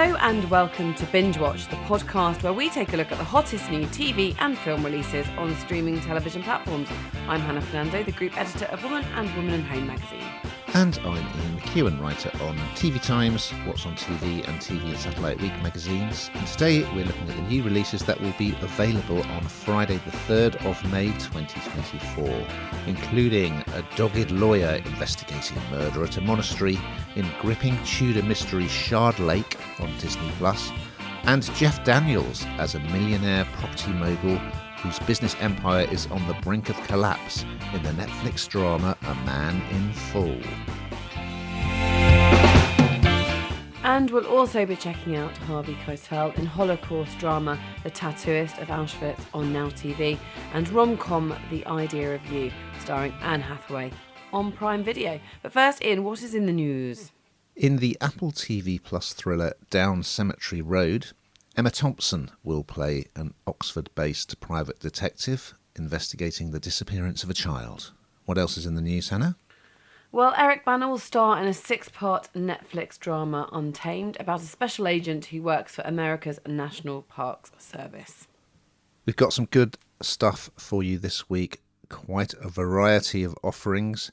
Hello and welcome to Binge Watch, the podcast where we take a look at the hottest new TV and film releases on streaming television platforms. I'm Hannah Fernando, the group editor of Woman and Woman and Home magazine. And I'm Ian McEwan, writer on TV Times, What's on TV and TV and Satellite Week magazines. And today we're looking at the new releases that will be available on Friday the 3rd of May 2024, including a dogged lawyer investigating murder at a monastery in gripping Tudor mystery Shardlake on Disney+, and Jeff Daniels as a millionaire property mogul whose business empire is on the brink of collapse in the Netflix drama A Man in Full. And we'll also be checking out Harvey Keitel in Holocaust drama The Tattooist of Auschwitz on Now TV, and rom-com The Idea of You, starring Anne Hathaway, on Prime Video. But first, Ian, what is in the news? In the Apple TV Plus thriller Down Cemetery Road, Emma Thompson will play an Oxford-based private detective investigating the disappearance of a child. What else is in the news, Hannah? Well, Eric Bana will star in a 6-part Netflix drama Untamed about a special agent who works for America's National Parks Service. We've got some good stuff for you this week, quite a variety of offerings.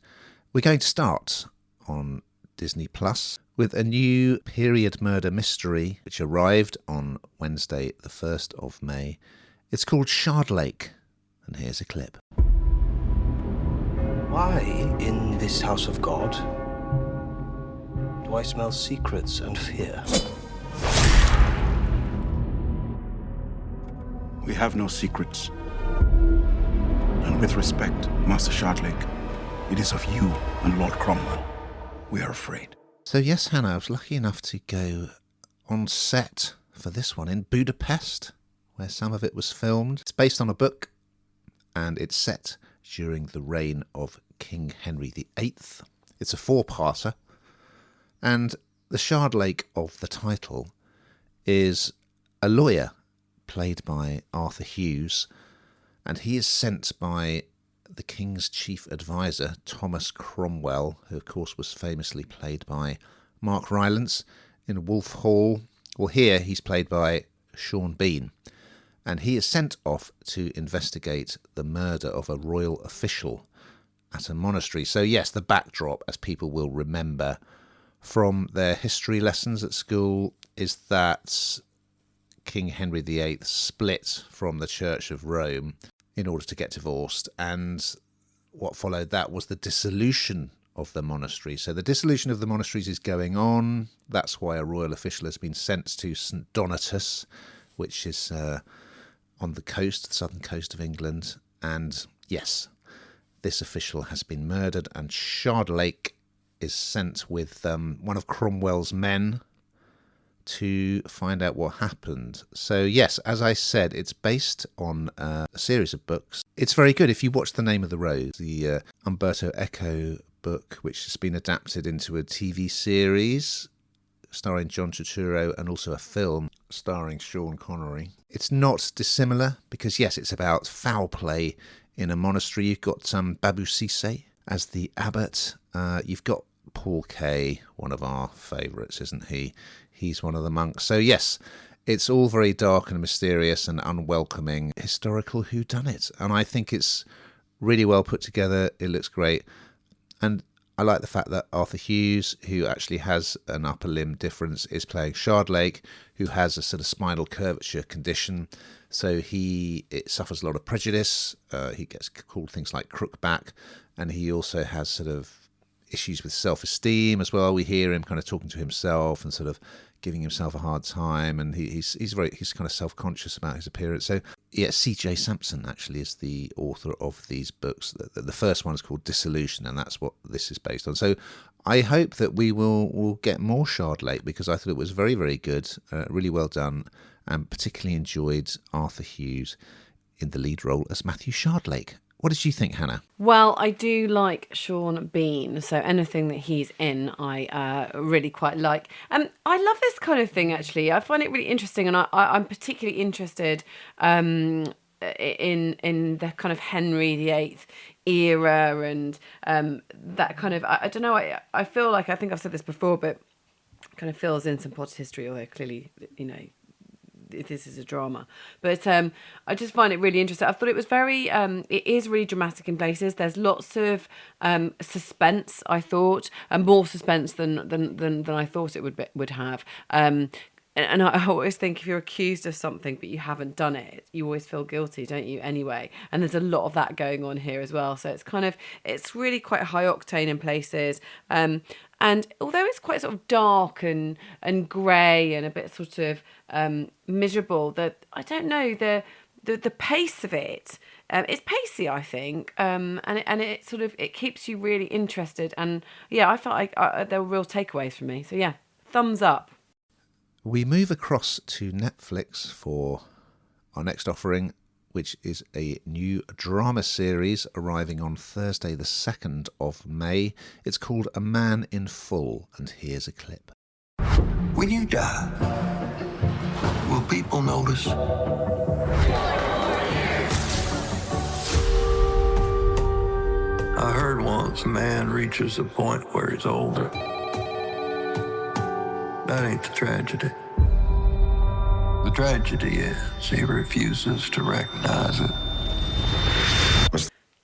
We're going to start on Disney Plus with a new period murder mystery which arrived on Wednesday the 1st of May. It's called Shardlake, and here's a clip. Why, in this house of God, do I smell secrets and fear? We have no secrets. And with respect, Master Shardlake, it is of you and Lord Cromwell we are afraid. So yes, Hannah, I was lucky enough to go on set for this one in Budapest, where some of it was filmed. It's based on a book, and it's set during the reign of King Henry VIII. It's a 4-parter, and the Shardlake of the title is a lawyer played by Arthur Hughes, and he is sent by the King's chief advisor, Thomas Cromwell, who of course was famously played by Mark Rylance in Wolf Hall. Well, here he's played by Sean Bean, and he is sent off to investigate the murder of a royal official at a monastery. So yes, the backdrop, as people will remember from their history lessons at school, is that King Henry VIII split from the Church of Rome in order to get divorced, and what followed that was the dissolution of the monastery. So the dissolution of the monasteries is going on. That's why a royal official has been sent to St Donatus, which is on the coast, the southern coast of England. And yes, this official has been murdered, and Shardlake is sent with one of Cromwell's men to find out what happened. So yes, as I said, it's based on a series of books. It's very good. If you watch The Name of the Rose, the Umberto Eco book, which has been adapted into a TV series starring John Turturro and also a film starring Sean Connery, it's not dissimilar because yes, it's about foul play in a monastery. You've got Babu Cisse as the abbot. You've got Paul Kay, one of our favourites, isn't he? He's one of the monks. So yes, it's all very dark and mysterious and unwelcoming historical whodunit. And I think it's really well put together. It looks great. And I like the fact that Arthur Hughes, who actually has an upper limb difference, is playing Shardlake, who has a sort of spinal curvature condition. So it suffers a lot of prejudice. He gets called things like crookback. And he also has sort of issues with self-esteem as well. We hear him kind of talking to himself and sort of giving himself a hard time, and he's kind of self-conscious about his appearance. So yeah, C.J. Sampson actually is the author of these books. The first one is called Dissolution, and that's what this is based on. So I hope that we will get more Shardlake, because I thought it was very, very good, really well done, and particularly enjoyed Arthur Hughes in the lead role as Matthew Shardlake. What did you think, Hannah? Well, I do like Sean Bean, so anything that he's in, I really quite like. I love this kind of thing, actually. I find it really interesting, and I'm particularly interested in the kind of Henry VIII era and that kind of, I don't know, I feel like, I think I've said this before, but kind of fills in some potted history, although clearly, this is a drama. But I just find it really interesting. I thought it was it is really dramatic in places. There's lots of suspense, I thought, and more suspense than I thought it would have. And I always think if you're accused of something but you haven't done it, you always feel guilty, don't you, anyway? And there's a lot of that going on here as well. So it's really quite high octane in places. And although it's quite sort of dark and grey and a bit sort of miserable, that I don't know, the pace of it, it's pacey, I think, and it keeps you really interested. And yeah, I felt like there were real takeaways for me. So yeah, thumbs up. We move across to Netflix for our next offering, which is a new drama series arriving on Thursday the 2nd of May. It's called A Man in Full, and here's a clip. When you die, will people notice? I heard once a man reaches a point where he's older. That ain't the tragedy. The tragedy is he refuses to recognize it.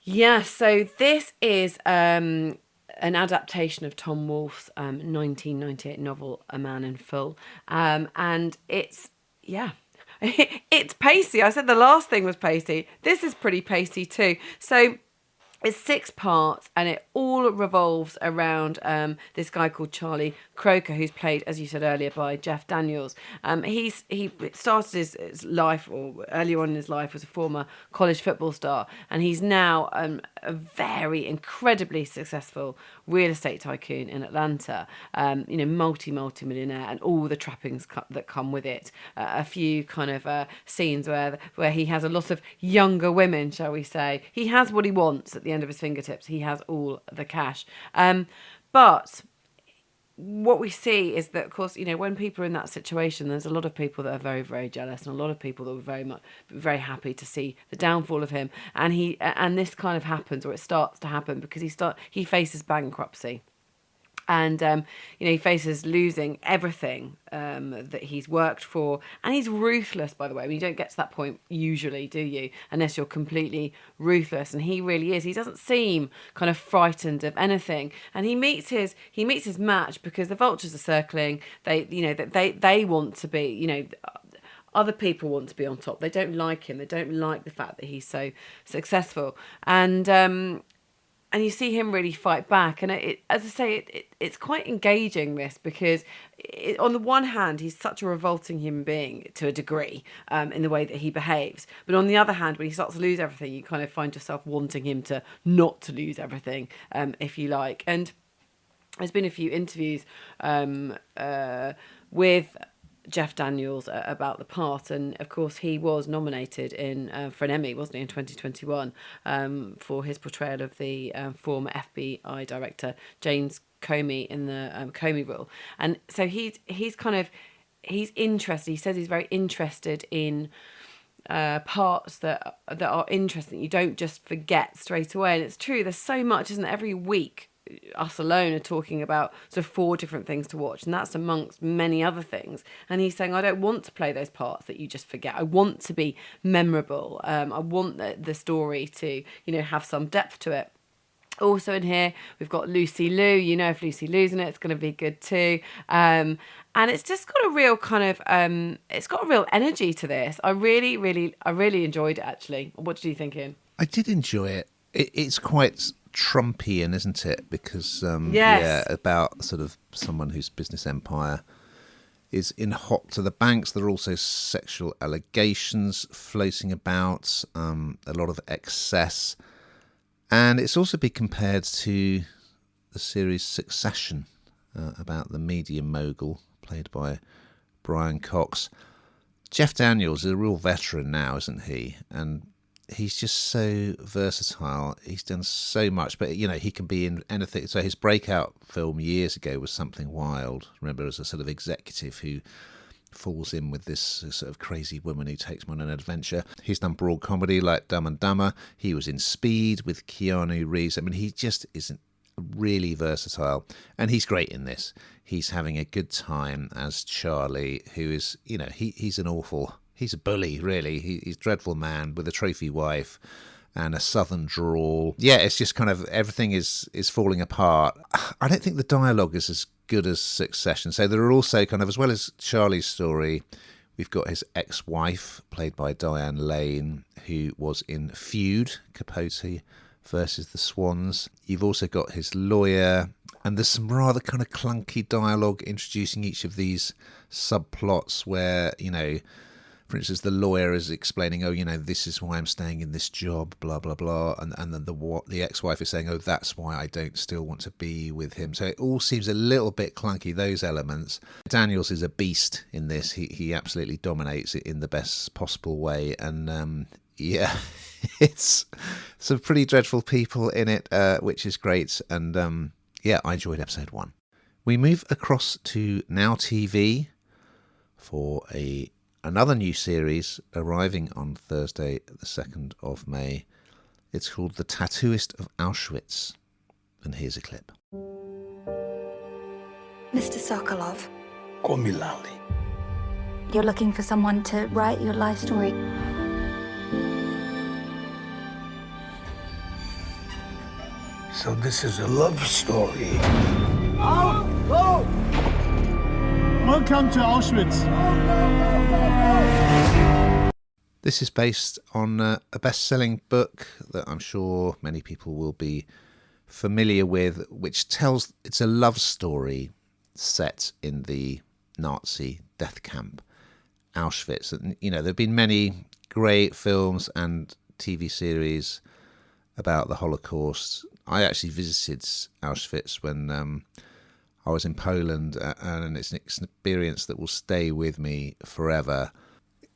Yeah, so this is an adaptation of Tom Wolfe's 1998 novel, A Man in Full. And it's pacey. I said the last thing was pacey. This is pretty pacey too. So it's 6 parts, and it all revolves around this guy called Charlie Croker, who's played, as you said earlier, by Jeff Daniels. He started his life, or earlier on in his life, was a former college football star, and he's now a very incredibly successful real estate tycoon in Atlanta. Multi-millionaire, and all the trappings that come with it. A few kind of scenes where he has a lot of younger women, shall we say. He has what he wants at the end of his fingertips. He has all the cash. But what we see is that, of course, when people are in that situation, there's a lot of people that are very, very jealous, and a lot of people that were very happy to see the downfall of him. And this kind of happens, or it starts to happen, because he faces bankruptcy. And, he faces losing everything that he's worked for. And he's ruthless, by the way. I mean, you don't get to that point usually, do you? Unless you're completely ruthless. And he really is. He doesn't seem kind of frightened of anything. And he meets his match because the vultures are circling. They want to be, other people want to be on top. They don't like him. They don't like the fact that he's so successful. And you see him really fight back. And as I say, it's quite engaging, this, because on the one hand, he's such a revolting human being to a degree in the way that he behaves. But on the other hand, when he starts to lose everything, you kind of find yourself wanting him to not to lose everything, if you like. And there's been a few interviews with Jeff Daniels about the part, and of course he was nominated for an Emmy, wasn't he, in 2021 for his portrayal of the former FBI director James Comey in the Comey role. And so he's interested. He says he's very interested in parts that are interesting. You don't just forget straight away. And it's true, there's so much, isn't it? Every week us alone are talking about sort of 4 different things to watch, and that's amongst many other things. And he's saying, I don't want to play those parts that you just forget. I want to be memorable. I want the story to have some depth to it. Also in here we've got Lucy Liu. If Lucy Liu's in it, it's going to be good too. And it's just got a real kind of it's got a real energy to this. I really enjoyed it, actually. What did you think, Ian? I did enjoy it. It's quite Trumpian, isn't it? Because about sort of someone whose business empire is in hot to the banks. There are also sexual allegations floating about, a lot of excess, and it's also been compared to the series Succession, about the media mogul played by Brian Cox. Jeff Daniels is a real veteran now, isn't he? And he's just so versatile. He's done so much, but he can be in anything. So his breakout film years ago was Something Wild. Remember, as a sort of executive who falls in with this sort of crazy woman who takes him on an adventure. He's done broad comedy like Dumb and Dumber. He was in Speed with Keanu Reeves. I mean, he just is an really versatile. And he's great in this. He's having a good time as Charlie, who is, he's a bully, really. He's a dreadful man with a trophy wife and a southern drawl. Yeah, it's just kind of everything is falling apart. I don't think the dialogue is as good as Succession. So there are also kind of, as well as Charlie's story, we've got his ex-wife, played by Diane Lane, who was in Feud, Capote versus the Swans. You've also got his lawyer, and there's some rather kind of clunky dialogue introducing each of these subplots where, for instance, the lawyer is explaining, this is why I'm staying in this job, blah, blah, blah. And then the ex-wife is saying, that's why I don't still want to be with him. So it all seems a little bit clunky, those elements. Daniels is a beast in this. He absolutely dominates it in the best possible way. And it's some pretty dreadful people in it, which is great. And I enjoyed episode 1. We move across to Now TV for another new series arriving on Thursday, the 2nd of May. It's called The Tattooist of Auschwitz. And here's a clip. Mr. Sokolov, Call me Lale. you're looking for someone to write your life story. So this is a love story. Welcome to Auschwitz. This is based on a best-selling book that I'm sure many people will be familiar with, which tells it's a love story set in the Nazi death camp, Auschwitz. And, there have been many great films and TV series about the Holocaust. I actually visited Auschwitz when I was in Poland, and it's an experience that will stay with me forever.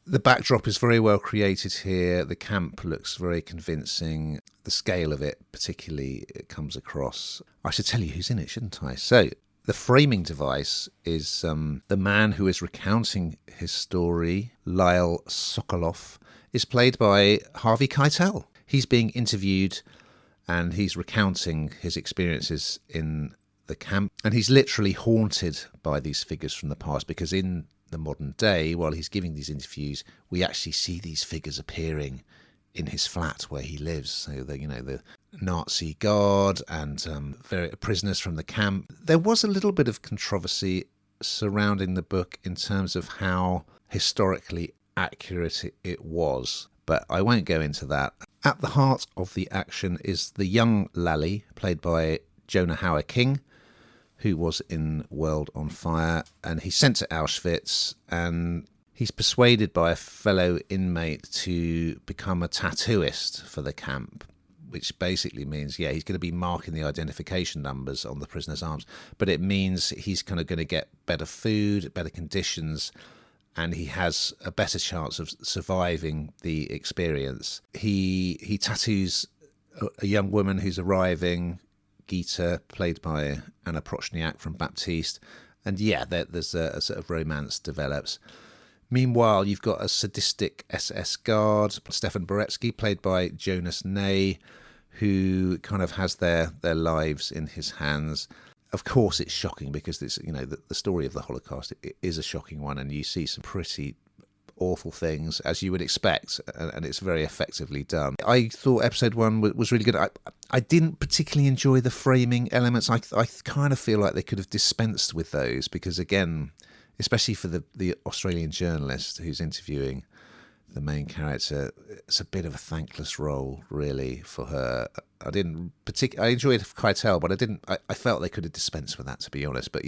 The backdrop is very well created here. The camp looks very convincing. The scale of it, particularly, it comes across. I should tell you who's in it, shouldn't I? So the framing device is the man who is recounting his story, Lale Sokolov, is played by Harvey Keitel. He's being interviewed and he's recounting his experiences in the camp. And he's literally haunted by these figures from the past, because in the modern day, while he's giving these interviews, we actually see these figures appearing in his flat where he lives. So the Nazi guard and prisoners from the camp. There was a little bit of controversy surrounding the book in terms of how historically accurate it was, but I won't go into that. At the heart of the action is the young Lale, played by Jonah Hauer-King, who was in World on Fire, and he's sent to Auschwitz, and he's persuaded by a fellow inmate to become a tattooist for the camp, which basically means, he's going to be marking the identification numbers on the prisoners' arms, but it means he's kind of going to get better food, better conditions, and he has a better chance of surviving the experience. He tattoos a young woman who's arriving, Gita, played by Anna Prochniak from Baptiste, and there's a sort of romance develops. Meanwhile, you've got a sadistic SS guard, Stefan Boretsky, played by Jonas Ney, who kind of has their lives in his hands. Of course, it's shocking because it's the story of the Holocaust is a shocking one, and you see some pretty awful things, as you would expect, and it's very effectively done. I thought episode 1 was really good. I didn't particularly enjoy the framing elements. I kind of feel like they could have dispensed with those, because again, especially for the Australian journalist who's interviewing the main character, it's a bit of a thankless role, really, for her. I enjoyed Keitel, but I felt they could have dispensed with that, to be honest. But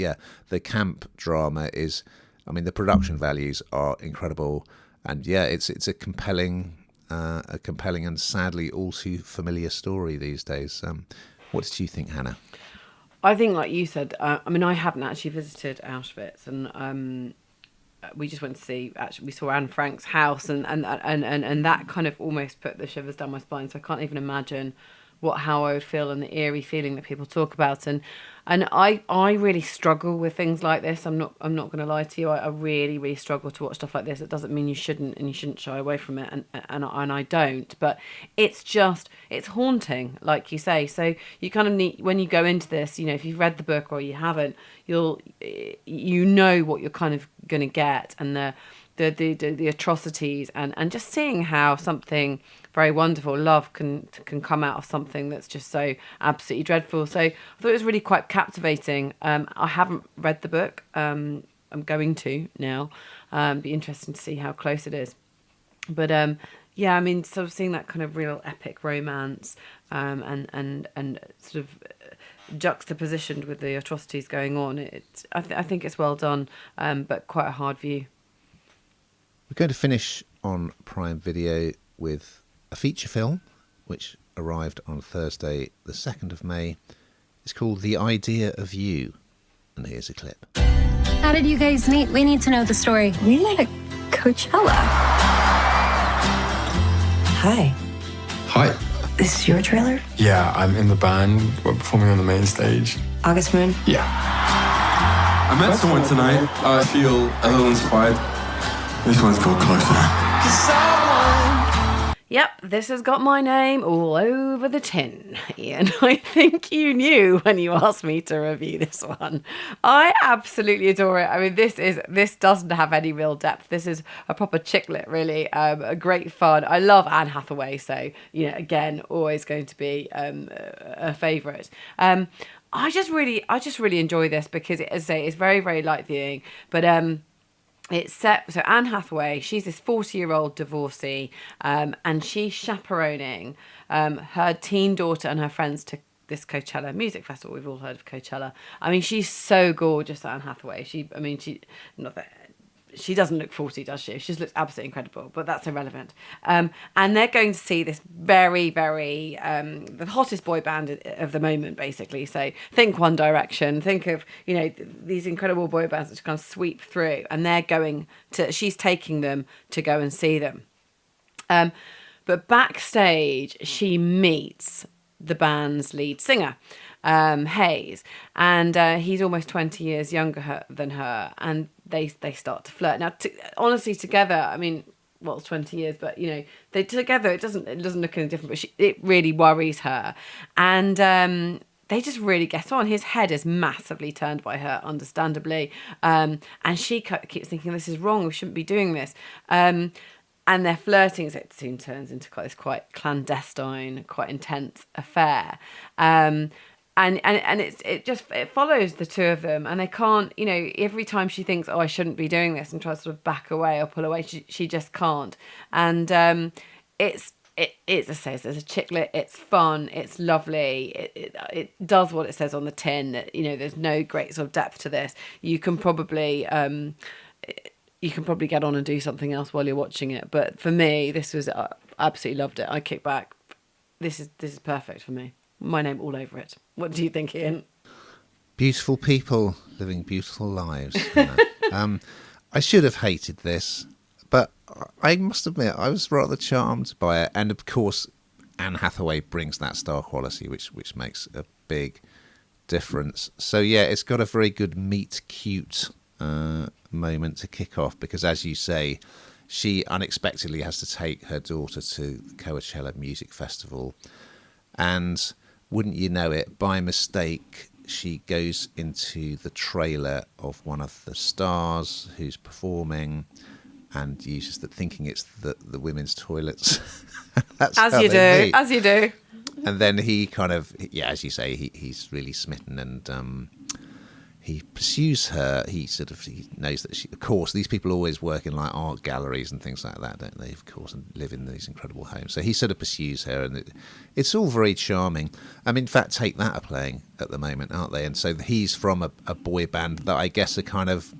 the camp drama is, the production values are incredible, and it's a compelling and sadly all too familiar story these days. What did you think, Hannah? I think, like you said, I haven't actually visited Auschwitz, and we just went to see. Actually, we saw Anne Frank's house, and that kind of almost put the shivers down my spine. So I can't even imagine how I would feel and the eerie feeling that people talk about. And I really struggle with things like this. I'm not going to lie to you. I really, really struggle to watch stuff like this. It doesn't mean you shouldn't shy away from it, and I don't. But it's haunting, like you say. So you kind of need, when you go into this, if you've read the book or you haven't, you know what you're kind of going to get, and the atrocities, and just seeing how something very wonderful, love, can come out of something that's just so absolutely dreadful. So I thought it was really quite captivating. I haven't read the book. I'm going to now. Be interesting to see how close it is. But yeah, I mean, sort of seeing that kind of real epic romance, and sort of juxtapositioned with the atrocities going on. I think it's well done, but quite a hard view. We're going to finish on Prime Video with a feature film, which arrived on Thursday, the 2nd of May. It's called The Idea of You, and here's a clip. How did you guys meet? We need to know the story. We met at Coachella. Hi. Hi. This is your trailer? Yeah, I'm in the band. We're performing on the main stage. August Moon? Yeah. I met someone tonight. I feel a little inspired. This one's called Closer. Yep, this has got my name all over the tin, Ian. I think you knew when you asked me to review this one. I absolutely adore it. I mean, this doesn't have any real depth. This is a proper chick lit, really. A great fun. I love Anne Hathaway, so again, always going to be a favourite. I just really enjoy this because, as I say, it's very, very light viewing, but it's set, so Anne Hathaway, she's this 40-year-old divorcee, and she's chaperoning her teen daughter and her friends to this Coachella music festival. We've all heard of Coachella. I mean, she's so gorgeous, Anne Hathaway. She doesn't look 40, does she? She just looks absolutely incredible, but that's irrelevant. And they're going to see this very, very, the hottest boy band of the moment, basically. So think One Direction, think of, these incredible boy bands that kind of sweep through, and she's taking them to go and see them. But backstage, she meets the band's lead singer, Hayes, and he's almost 20 years younger than her, and they start to flirt. Now, honestly, together, I mean, well, it's 20 years, but they together, it doesn't look any different, but it really worries her, and they just really get on. His head is massively turned by her, understandably, and she keeps thinking, this is wrong, we shouldn't be doing this. And they're flirting, so it soon turns into this quite clandestine, quite intense affair. And it follows the two of them, and they can't, every time she thinks, oh, I shouldn't be doing this, and tries to sort of back away or pull away, she just can't. And it's as I say, it's a chick lit, it's fun, it's lovely, it does what it says on the tin, that, there's no great sort of depth to this. You can probably get on and do something else while you're watching it. But for me, this was, absolutely loved it. I kicked back. This is perfect for me. My name all over it. What do you think, Ian? Beautiful people living beautiful lives. I should have hated this, but I must admit I was rather charmed by it. And of course, Anne Hathaway brings that star quality, which makes a big difference. So yeah, it's got a very good meet cute moment to kick off, because as you say, she unexpectedly has to take her daughter to the Coachella Music Festival, and wouldn't you know it, by mistake she goes into the trailer of one of the stars who's performing and uses thinking it's the women's toilets. That's as you do. And then he kind of, as you say, he's really smitten, and he pursues her. He knows that of course, these people always work in like art galleries and things like that, don't they? Of course, and live in these incredible homes. So he sort of pursues her, and it's all very charming. I mean, in fact, Take That are playing at the moment, aren't they? And so he's from a boy band that I guess are kind of,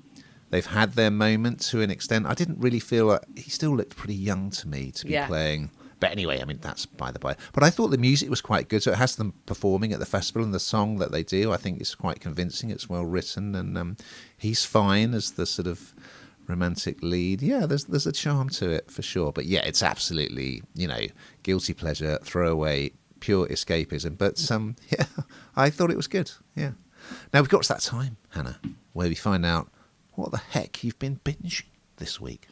they've had their moment to an extent. I didn't really feel like, he still looked pretty young to me to be playing. But anyway, I mean, that's by the by. But I thought the music was quite good. So it has them performing at the festival, and the song that they do, I think, is quite convincing. It's well written, and he's fine as the sort of romantic lead. Yeah, there's a charm to it for sure. But yeah, it's absolutely, guilty pleasure, throwaway pure escapism. But yeah, I thought it was good. Yeah. Now we've got to that time, Hannah, where we find out what the heck you've been binging this week.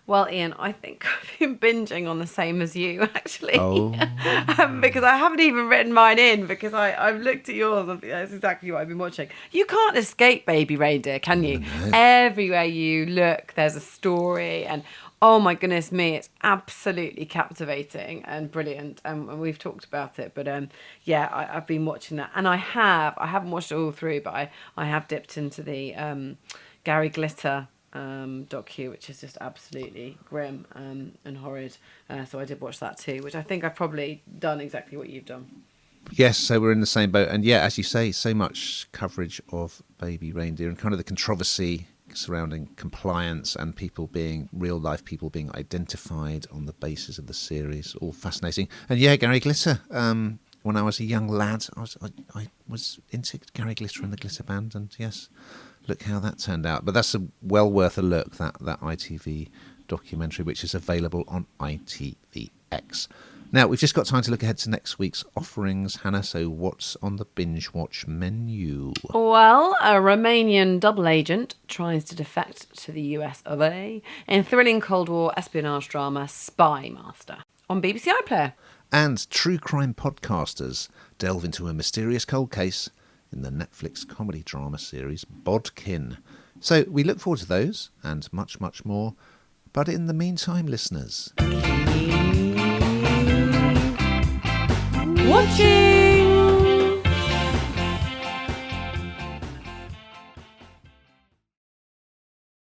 Well, Ian, I think I've been binging on the same as you, actually. Oh. Because I haven't even written mine in, because I've looked at yours and that's exactly what I've been watching. You can't escape Baby Reindeer, can you? No. Everywhere you look, there's a story, and oh my goodness me, it's absolutely captivating and brilliant. And we've talked about it, but yeah, I've been watching that. And I haven't watched it all through, but I have dipped into the Gary Glitter docu, which is just absolutely grim and horrid. So I did watch that too, which I think I've probably done exactly what you've done. Yes, so we're in the same boat. And yeah, as you say, so much coverage of Baby Reindeer and kind of the controversy surrounding compliance and real life people being identified on the basis of the series. All fascinating. And yeah, Gary Glitter. When I was a young lad, I was into Gary Glitter and the Glitter Band, and yes, look how that turned out. But that's well worth a look, that ITV documentary, which is available on ITVX. Now, we've just got time to look ahead to next week's offerings, Hannah, so what's on the Binge Watch menu? Well, a Romanian double agent tries to defect to the US of A in thrilling Cold War espionage drama Spy Master on BBC iPlayer. And true crime podcasters delve into a mysterious cold case in the Netflix comedy drama series Bodkin. So we look forward to those and much, much more. But in the meantime, listeners, watching!